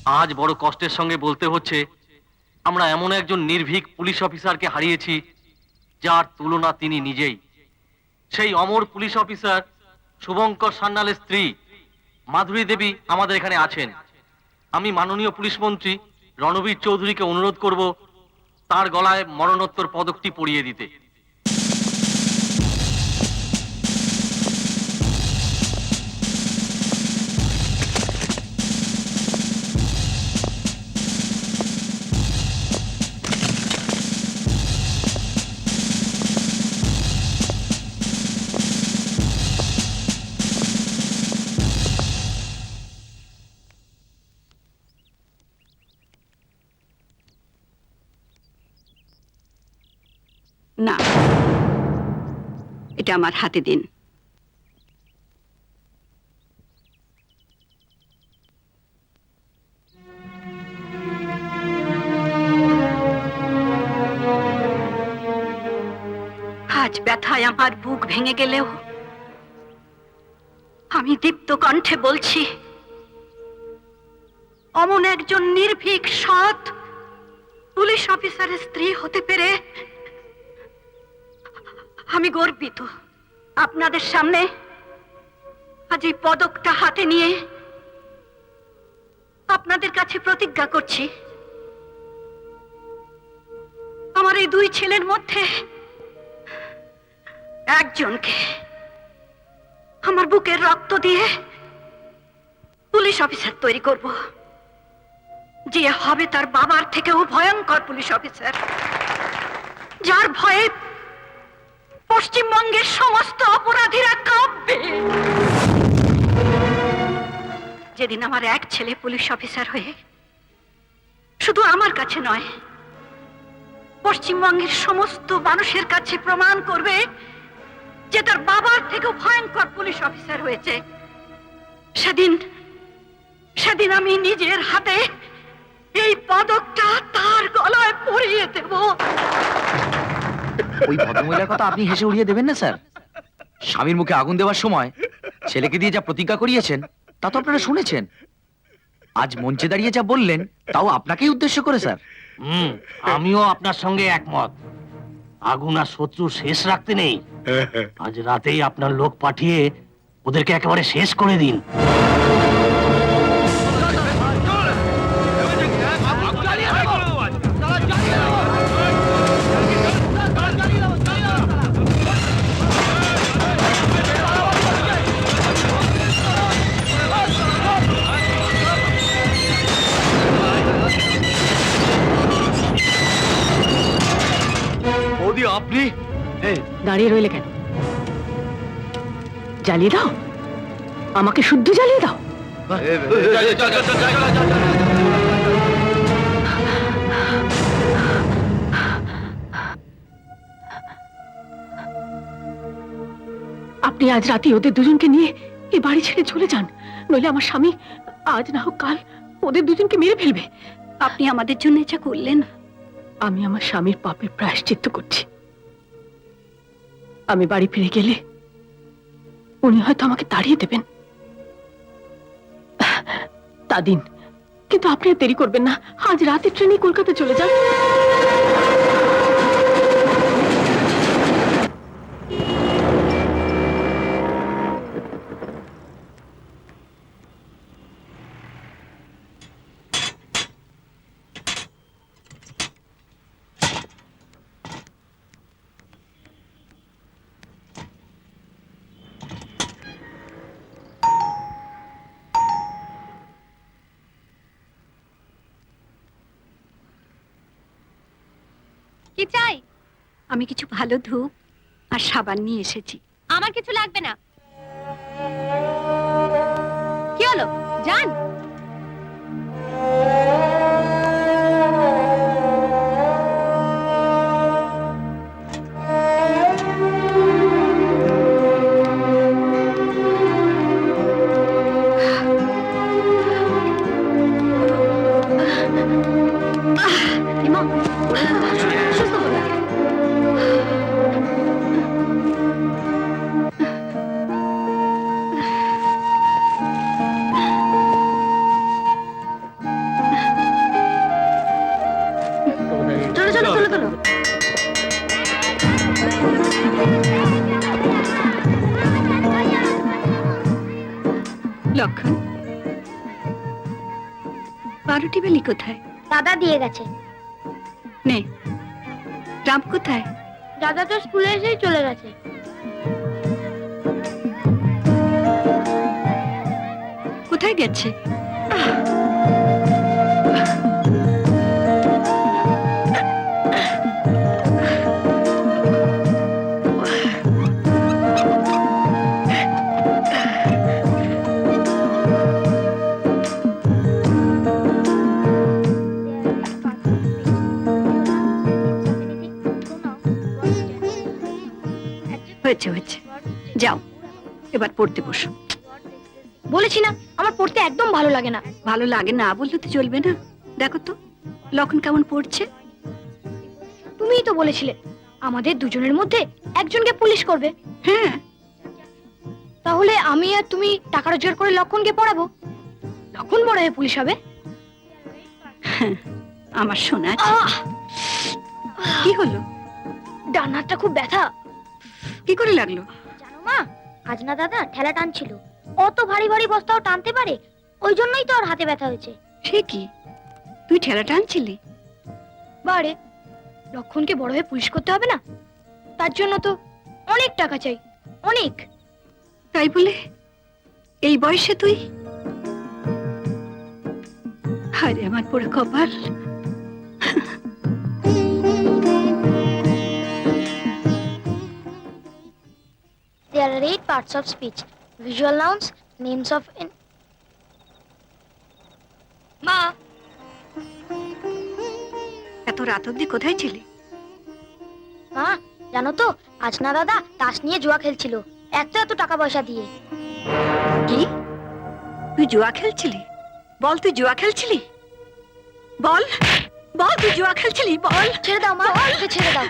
আজ বড় কষ্টের সঙ্গে বলতে হচ্ছে আমরা এমন একজন নির্ভীক পুলিশ অফিসারকে হারিয়েছি যার তুলনা তিনি নিজেই। সেই অমর পুলিশ অফিসার শুভঙ্কর সান্যালের স্ত্রী মাধুরী দেবী আমাদের এখানে আছেন। আমি মাননীয় পুলিশ মন্ত্রী রণবীর চৌধুরীকে অনুরোধ করব তার গলায় মরণোত্তর পদকটি পরিয়ে দিতে। না, এটা আমার হাতে দিন। আজ ব্যথায় আমার বুক ভেঙে গেলেও আমি দীপ্ত কণ্ঠে বলছি, অমন একজন নির্ভীক সৎ পুলিশ অফিসারের স্ত্রী হতে পেরে আমি গর্বিত। আপনাদের সামনে আজ এই পদকটা হাতে নিয়ে আপনাদের কাছে প্রতিজ্ঞা করছি, আমার এই দুই ছেলের মধ্যে একজনকে আমার বুকের রক্ত দিয়ে পুলিশ অফিসার তৈরি করব, যে হবে তার বাবার থেকেও ভয়ঙ্কর পুলিশ অফিসার, যার ভয়ে পশ্চিমবঙ্গের সমস্ত অপরাধীরা কাঁপবে। যেদিন আমার এক ছেলে পুলিশ অফিসার হয়ে শুধু আমার কাছে নয়, পশ্চিমবঙ্গের সমস্ত মানুষের কাছে প্রমাণ করবে যে তার বাবার থেকেও ভয়ঙ্কর পুলিশ অফিসার হয়েছে, সেদিন সেদিন আমি নিজের হাতে এই পদকটা তার গলায় পরিয়ে দেব। ওই ভদ্রমহিলার কথা আপনি হেসে উড়িয়ে দেবেন না স্যার। স্বামীর মুখে আগুন দেওয়ার সময় ছেলেকে দিয়ে যা প্রতিজ্ঞা করিয়েছেন তা তো আপনারা শুনেছেন। আজ মঞ্চে দাঁড়িয়ে যা বললেন তাও আপনাকেই উদ্দেশ্য করে স্যার। আমিও আপনার সঙ্গে একমত। আগুন আর শত্রু শেষ রাখতে নেই, আজ রাতেই আপনার লোক পাঠিয়ে ওদেরকে একেবারে শেষ করে দিন। আপনি দাঁড়িয়ে রইলে কেন? জ্বালিয়ে দাও, আমাকে শুদ্ধ জ্বালিয়ে দাও। আপনি আজ রাতে ওদের দুজনকে নিয়ে এই বাড়ি ছেড়ে চলে যান, নইলে আমার স্বামী আজ না হোক কাল ওদের দুজনকে মেরে ফেলবে। আপনি আমাদের জন্য যা করলেন, আমি আমার স্বামীর পাপের প্রায়শ্চিত্ত করছি। আমি বাড়ি ফিরে গেলে উনি হয়তো আমাকে তাড়িয়ে দেবেন, তা দিন, কিন্তু আপনি আর দেরি করবেন না। আজ রাতে ট্রেনে কলকাতা চলে যান। কি চাই? আমি কিছু ভালো ধূপ আর সাবান নিয়ে এসেছি। আমার কিছু লাগবে না। কি হলো, যান। লক্ষণ, পাউরুটি বেলি কোথায়? দাদা দিয়ে গেছে। নে। রাম কোথায়? দাদা তো স্কুলে এসেই চলে গেছে। কোথায় গেছে? হয়েছে হয়েছে, যাও এবার পড়তে বসো। বলেছি না আমার পড়তে একদম ভালো লাগে না। ভালো লাগে না বললে তো চলবে না। দেখো তো লক্ষণ কেমন পড়ছে। তুমিই তো বলেছিলে আমাদের দুজনের মধ্যে একজনকে পুলিশ করবে। হ্যাঁ, তাহলে আমি আর তুমি টাকা রোজগার করে লক্ষণকে পড়াবো, লক্ষণ বড় হয়ে পুলিশ হবে। আমার সোনা আছে। কি হলো? ডান হাতটা খুব ব্যথা। কি করে লাগলো? জানো মা, আজ না দাদা ঠেলা টানছিল, অত ভারী ভারী বস্তাও টানতে পারে, ওই জন্যই তো ওর হাতে ব্যথা হয়েছে। সে কি, তুই ঠেলা টানছিলি? বারে, লক্ষণকে বড় হয়ে পুলিশ করতে হবে না, তার জন্য তো অনেক টাকা চাই, অনেক। তাই বলে এই বয়সে তুই? আরে আমার পুরো কপাল। There are 8 parts of speech: visual nouns, names of মা, এত রাত অব্দি কোথায় ছিলি? মা, জানো তো আজ না দাদা তাস নিয়ে জুয়া খেলছিল, এত এত টাকা পয়সা দিয়ে। কি, তুই জুয়া খেলছিলি? বল, তুই জুয়া খেলছিলি? বল বল, তুই জুয়া খেলছিলি? বল। ছেড়ে দাও মা, ওকে ছেড়ে দাও।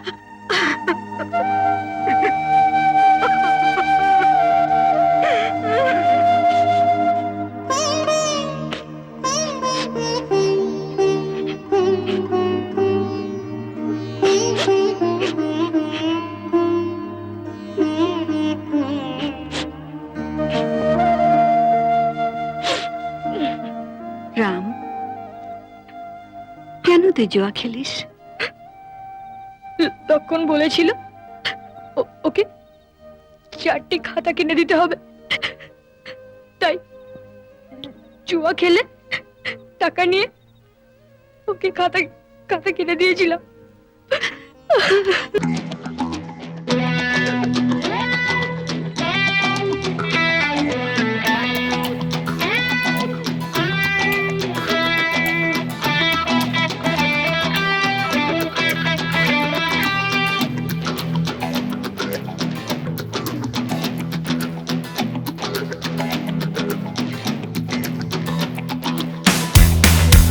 রাম, কেন তুই জুয়া খেলিস? তখন বলেছিল ওকে 4টি খাতা কিনে দিতে হবে, তাই জুয়া খেলে টাকা নিয়ে ওকে খাতা কিনে দিয়েছিলাম।